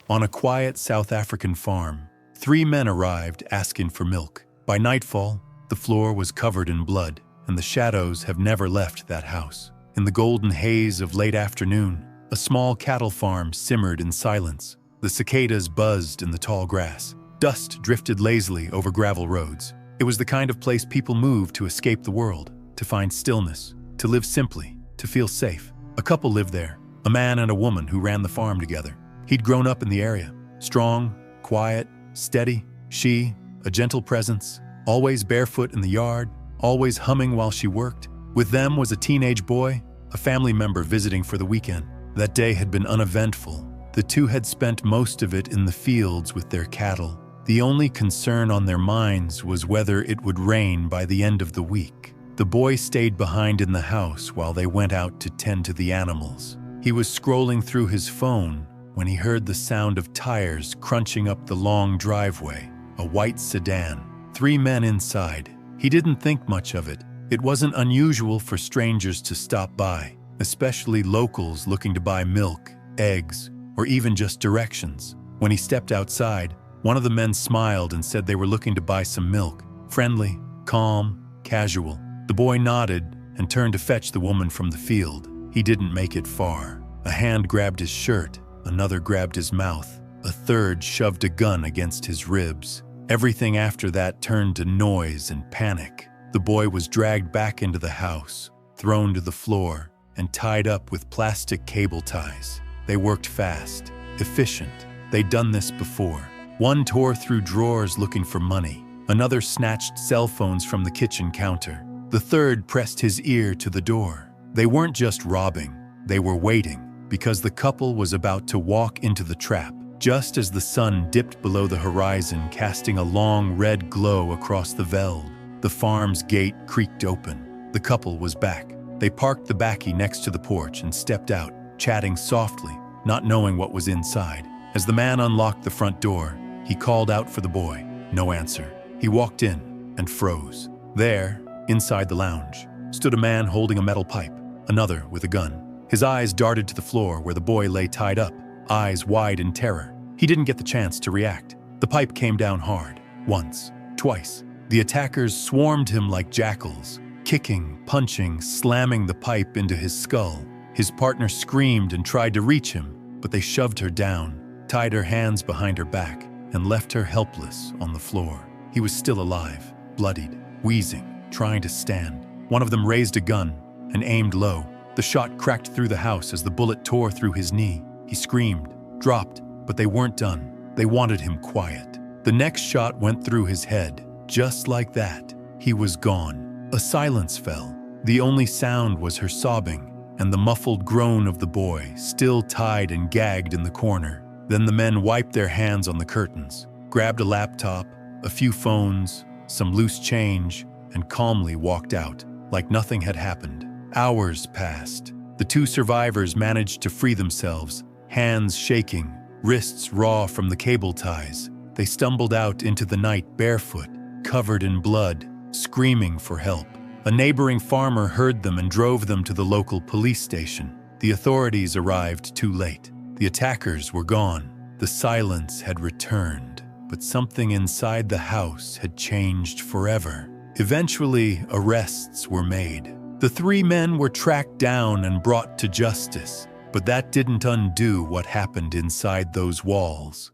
On a quiet South African farm, 3 men arrived asking for milk. By nightfall, the floor was covered in blood, and the shadows have never left that house. In the golden haze of late afternoon, a small cattle farm simmered in silence. The cicadas buzzed in the tall grass. Dust drifted lazily over gravel roads. It was the kind of place people moved to escape the world, to find stillness, to live simply, to feel safe. A couple lived there, a man and a woman who ran the farm together. He'd grown up in the area, strong, quiet, steady. She, a gentle presence, always barefoot in the yard, always humming while she worked. With them was a teenage boy, a family member visiting for the weekend. That day had been uneventful. The two had spent most of it in the fields with their cattle. The only concern on their minds was whether it would rain by the end of the week. The boy stayed behind in the house while they went out to tend to the animals. He was scrolling through his phone when he heard the sound of tires crunching up the long driveway, a white sedan. 3 men inside. He didn't think much of it. It wasn't unusual for strangers to stop by, especially locals looking to buy milk, eggs, or even just directions. When he stepped outside, one of the men smiled and said they were looking to buy some milk. Friendly, calm, casual. The boy nodded and turned to fetch the woman from the field. He didn't make it far. A hand grabbed his shirt, another grabbed his mouth, a third shoved a gun against his ribs. Everything after that turned to noise and panic. The boy was dragged back into the house, thrown to the floor, and tied up with plastic cable ties. They worked fast, efficient. They'd done this before. One tore through drawers looking for money. Another snatched cell phones from the kitchen counter. The third pressed his ear to the door. They weren't just robbing, they were waiting, because the couple was about to walk into the trap. Just as the sun dipped below the horizon, casting a long red glow across the veld, the farm's gate creaked open. The couple was back. They parked the bakkie next to the porch and stepped out, chatting softly, not knowing what was inside. As the man unlocked the front door, he called out for the boy. No answer. He walked in and froze. There, inside the lounge, stood a man holding a metal pipe, another with a gun. His eyes darted to the floor where the boy lay tied up, eyes wide in terror. He didn't get the chance to react. The pipe came down hard, once, twice. The attackers swarmed him like jackals, kicking, punching, slamming the pipe into his skull. His partner screamed and tried to reach him, but they shoved her down, tied her hands behind her back, and left her helpless on the floor. He was still alive, bloodied, wheezing, trying to stand. One of them raised a gun and aimed low. The shot cracked through the house as the bullet tore through his knee. He screamed, dropped, but they weren't done. They wanted him quiet. The next shot went through his head. Just like that, he was gone. A silence fell. The only sound was her sobbing and the muffled groan of the boy, still tied and gagged in the corner. Then the men wiped their hands on the curtains, grabbed a laptop, a few phones, some loose change, and calmly walked out, like nothing had happened. Hours passed. The 2 survivors managed to free themselves, hands shaking, wrists raw from the cable ties. They stumbled out into the night barefoot, covered in blood, screaming for help. A neighboring farmer heard them and drove them to the local police station. The authorities arrived too late. The attackers were gone. The silence had returned, but something inside the house had changed forever. Eventually, arrests were made. The 3 men were tracked down and brought to justice, but that didn't undo what happened inside those walls.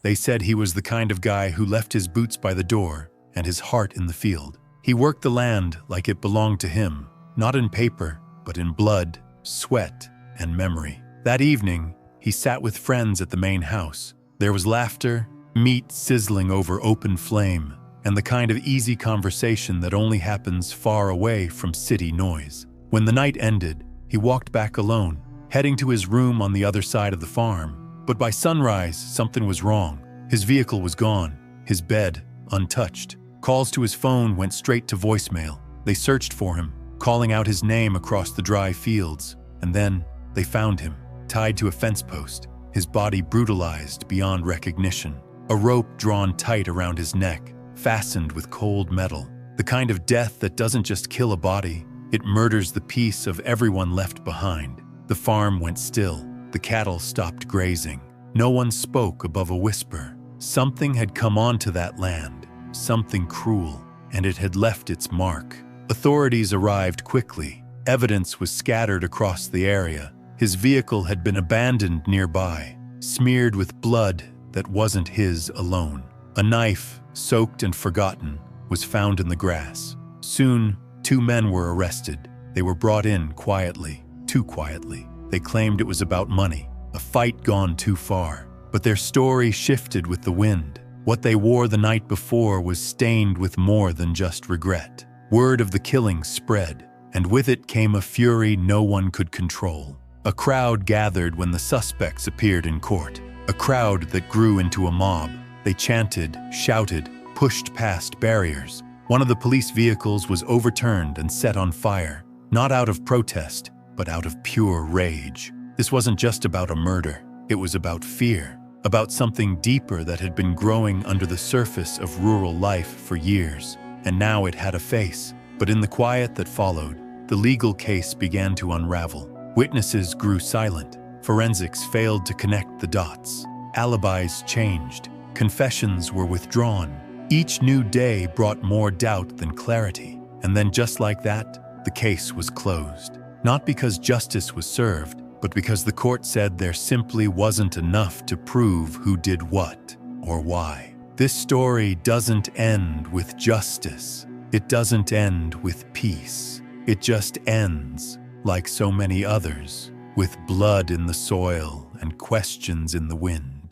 They said he was the kind of guy who left his boots by the door and his heart in the field. He worked the land like it belonged to him, not in paper, but in blood, sweat, and memory. That evening, he sat with friends at the main house. There was laughter, meat sizzling over open flame, and the kind of easy conversation that only happens far away from city noise. When the night ended, he walked back alone, heading to his room on the other side of the farm. But by sunrise, something was wrong. His vehicle was gone, his bed untouched. Calls to his phone went straight to voicemail. They searched for him, calling out his name across the dry fields. And then they found him, tied to a fence post, his body brutalized beyond recognition. A rope drawn tight around his neck, fastened with cold metal. The kind of death that doesn't just kill a body, It murders the peace of everyone left behind. The farm went still. The cattle stopped grazing. No one spoke above a whisper. Something had come onto that land, something cruel, and it had left its mark. Authorities arrived quickly. Evidence was scattered across the area. His vehicle had been abandoned nearby, smeared with blood that wasn't his alone. A knife, soaked and forgotten, was found in the grass. Soon, 2 men were arrested. They were brought in quietly, too quietly. They claimed it was about money, a fight gone too far. But their story shifted with the wind. What they wore the night before was stained with more than just regret. Word of the killing spread, and with it came a fury no one could control. A crowd gathered when the suspects appeared in court. A crowd that grew into a mob. They chanted, shouted, pushed past barriers. One of the police vehicles was overturned and set on fire, not out of protest, but out of pure rage. This wasn't just about a murder. It was about fear, about something deeper that had been growing under the surface of rural life for years. And now it had a face. But in the quiet that followed, the legal case began to unravel. Witnesses grew silent. Forensics failed to connect the dots. Alibis changed. Confessions were withdrawn. Each new day brought more doubt than clarity. And then just like that, the case was closed. Not because justice was served, but because the court said there simply wasn't enough to prove who did what or why. This story doesn't end with justice. It doesn't end with peace. It just ends, like so many others, with blood in the soil and questions in the wind.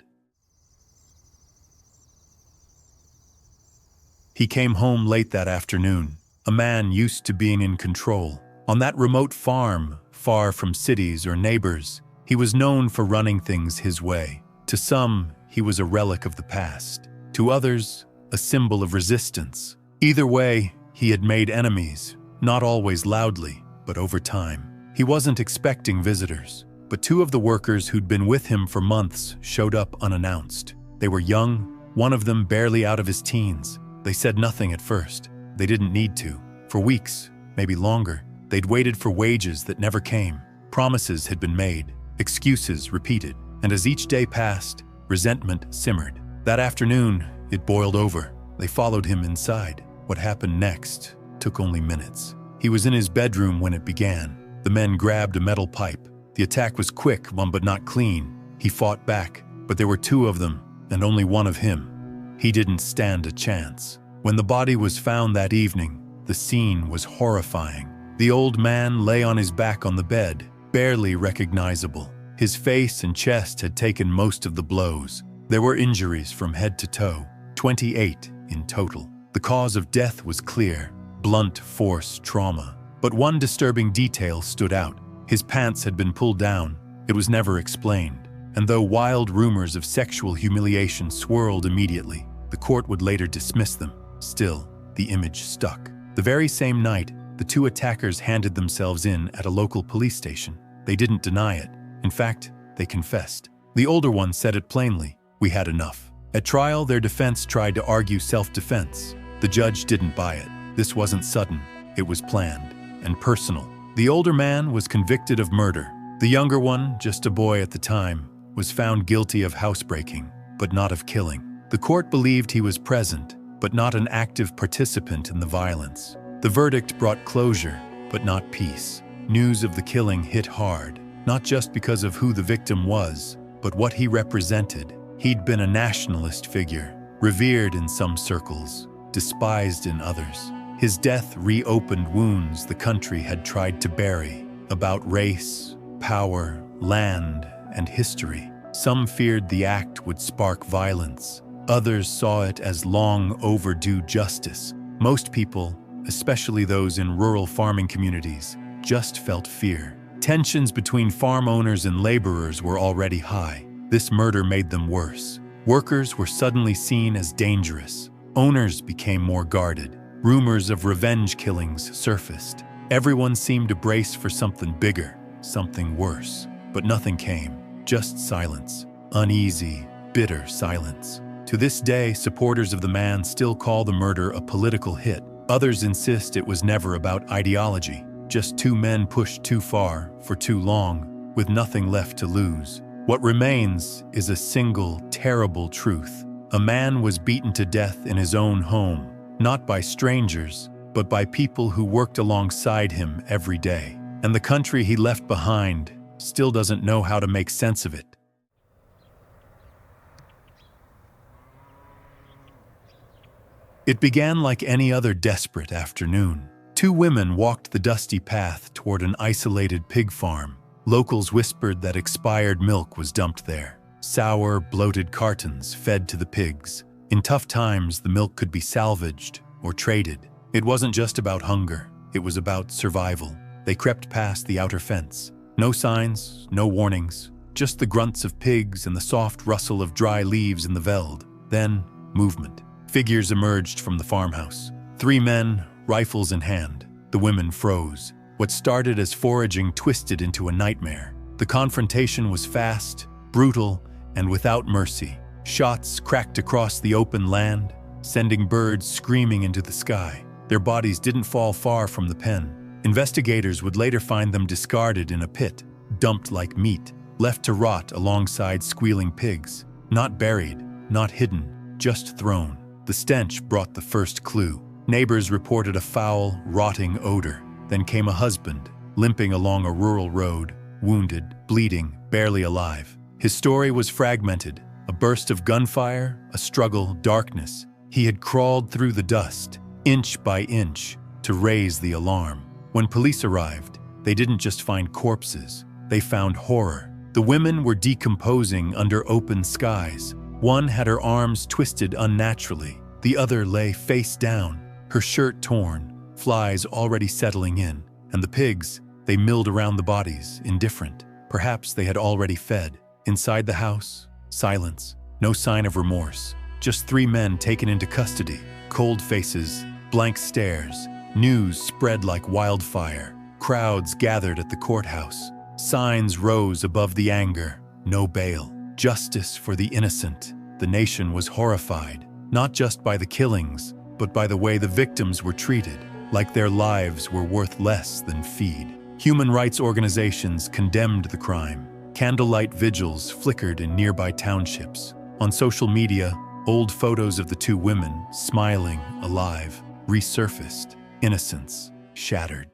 He came home late that afternoon, a man used to being in control. On that remote farm, far from cities or neighbors, he was known for running things his way. To some, he was a relic of the past. To others, a symbol of resistance. Either way, he had made enemies, not always loudly, but over time. He wasn't expecting visitors, but 2 of the workers who'd been with him for months showed up unannounced. They were young, one of them barely out of his teens. They said nothing at first. They didn't need to. For weeks, maybe longer, they'd waited for wages that never came. Promises had been made, excuses repeated, and as each day passed, resentment simmered. That afternoon, it boiled over. They followed him inside. What happened next took only minutes. He was in his bedroom when it began. The men grabbed a metal pipe. The attack was quick, but not clean. He fought back, but there were 2 of them, and only one of him. He didn't stand a chance. When the body was found that evening, the scene was horrifying. The old man lay on his back on the bed, barely recognizable. His face and chest had taken most of the blows. There were injuries from head to toe, 28 in total. The cause of death was clear, blunt force trauma. But one disturbing detail stood out. His pants had been pulled down. It was never explained. And though wild rumors of sexual humiliation swirled immediately, the court would later dismiss them. Still, the image stuck. The very same night, the 2 attackers handed themselves in at a local police station. They didn't deny it. In fact, they confessed. The older one said it plainly, "We had enough." At trial, their defense tried to argue self-defense. The judge didn't buy it. This wasn't sudden. It was planned and personal. The older man was convicted of murder. The younger one, just a boy at the time, was found guilty of housebreaking, but not of killing. The court believed he was present, but not an active participant in the violence. The verdict brought closure, but not peace. News of the killing hit hard, not just because of who the victim was, but what he represented. He'd been a nationalist figure, revered in some circles, despised in others. His death reopened wounds the country had tried to bury, about race, power, land, and history. Some feared the act would spark violence. Others saw it as long overdue justice. Most people, especially those in rural farming communities, just felt fear. Tensions between farm owners and laborers were already high. This murder made them worse. Workers were suddenly seen as dangerous. Owners became more guarded. Rumors of revenge killings surfaced. Everyone seemed to brace for something bigger, something worse. But nothing came, just silence. Uneasy, bitter silence. To this day, supporters of the man still call the murder a political hit. Others insist it was never about ideology, just two men pushed too far for too long, with nothing left to lose. What remains is a single, terrible truth. A man was beaten to death in his own home, not by strangers, but by people who worked alongside him every day. And the country he left behind still doesn't know how to make sense of it. It began like any other desperate afternoon. Two women walked the dusty path toward an isolated pig farm. Locals whispered that expired milk was dumped there. Sour, bloated cartons fed to the pigs. In tough times, the milk could be salvaged or traded. It wasn't just about hunger, it was about survival. They crept past the outer fence. No signs, no warnings, just the grunts of pigs and the soft rustle of dry leaves in the veld. Then, movement. Figures emerged from the farmhouse. 3 men, rifles in hand. The women froze. What started as foraging twisted into a nightmare. The confrontation was fast, brutal, and without mercy. Shots cracked across the open land, sending birds screaming into the sky. Their bodies didn't fall far from the pen. Investigators would later find them discarded in a pit, dumped like meat, left to rot alongside squealing pigs. Not buried, not hidden, just thrown. The stench brought the first clue. Neighbors reported a foul, rotting odor. Then came a husband, limping along a rural road, wounded, bleeding, barely alive. His story was fragmented. A burst of gunfire, a struggle, darkness. He had crawled through the dust, inch by inch, to raise the alarm. When police arrived, they didn't just find corpses. They found horror. The women were decomposing under open skies. One had her arms twisted unnaturally. The other lay face down, her shirt torn, flies already settling in. And the pigs, they milled around the bodies, indifferent. Perhaps they had already fed. Inside the house, silence, no sign of remorse. Just 3 men taken into custody. Cold faces, blank stares. News spread like wildfire. Crowds gathered at the courthouse. Signs rose above the anger. No bail. Justice for the innocent. The nation was horrified, not just by the killings, but by the way the victims were treated, like their lives were worth less than feed. Human rights organizations condemned the crime. Candlelight vigils flickered in nearby townships. On social media, old photos of the 2 women, smiling, alive, resurfaced, innocence shattered.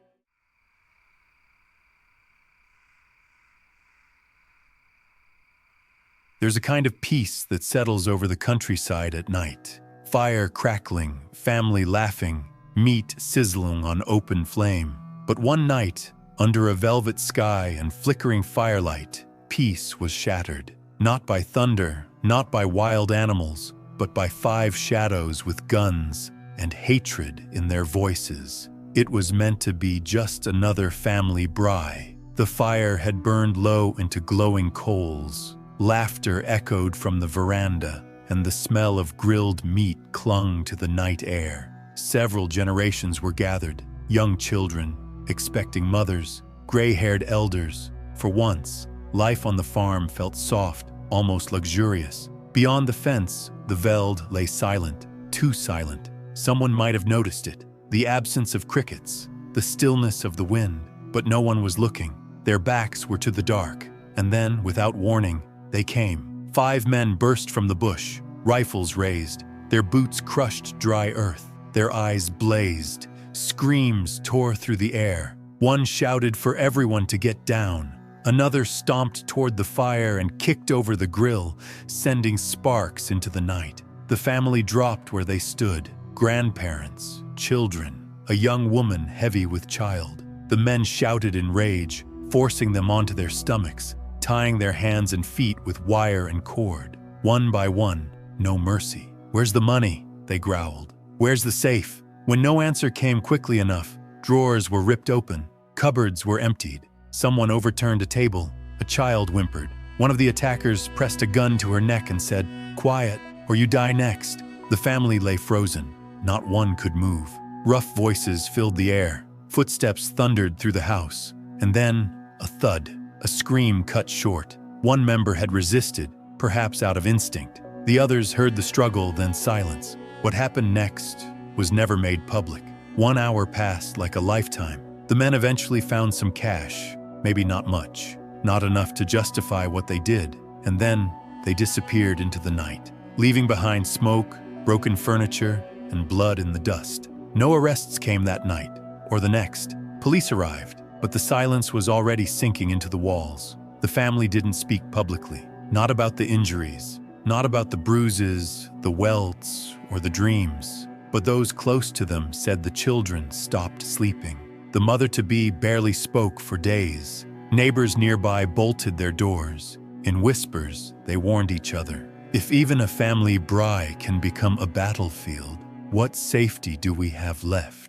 There's a kind of peace that settles over the countryside at night. Fire crackling, family laughing, meat sizzling on open flame. But one night, under a velvet sky and flickering firelight, peace was shattered. Not by thunder, not by wild animals, but by 5 shadows with guns and hatred in their voices. It was meant to be just another family braai. The fire had burned low into glowing coals. Laughter echoed from the veranda, and the smell of grilled meat clung to the night air. Several generations were gathered, young children, expecting mothers, gray-haired elders. For once, life on the farm felt soft, almost luxurious. Beyond the fence, the veld lay silent, too silent. Someone might have noticed it. The absence of crickets, the stillness of the wind, but no one was looking. Their backs were to the dark, and then, without warning, they came. 5 men burst from the bush, rifles raised. Their boots crushed dry earth. Their eyes blazed. Screams tore through the air. One shouted for everyone to get down. Another stomped toward the fire and kicked over the grill, sending sparks into the night. The family dropped where they stood. Grandparents, children, a young woman heavy with child. The men shouted in rage, forcing them onto their stomachs, tying their hands and feet with wire and cord. One by one, no mercy. "Where's the money?" they growled. "Where's the safe?" When no answer came quickly enough, drawers were ripped open, cupboards were emptied. Someone overturned a table. A child whimpered. One of the attackers pressed a gun to her neck and said, "Quiet, or you die next." The family lay frozen. Not one could move. Rough voices filled the air. Footsteps thundered through the house. And then, a thud. A scream cut short. One member had resisted, perhaps out of instinct. The others heard the struggle, then silence. What happened next was never made public. 1 hour passed like a lifetime. The men eventually found some cash, maybe not much, not enough to justify what they did, and then they disappeared into the night, leaving behind smoke, broken furniture, and blood in the dust. No arrests came that night, or the next. Police arrived, but the silence was already sinking into the walls. The family didn't speak publicly, not about the injuries, not about the bruises, the welts, or the dreams, but those close to them said the children stopped sleeping. The mother-to-be barely spoke for days. Neighbors nearby bolted their doors. In whispers, they warned each other. If even a family braai can become a battlefield, what safety do we have left?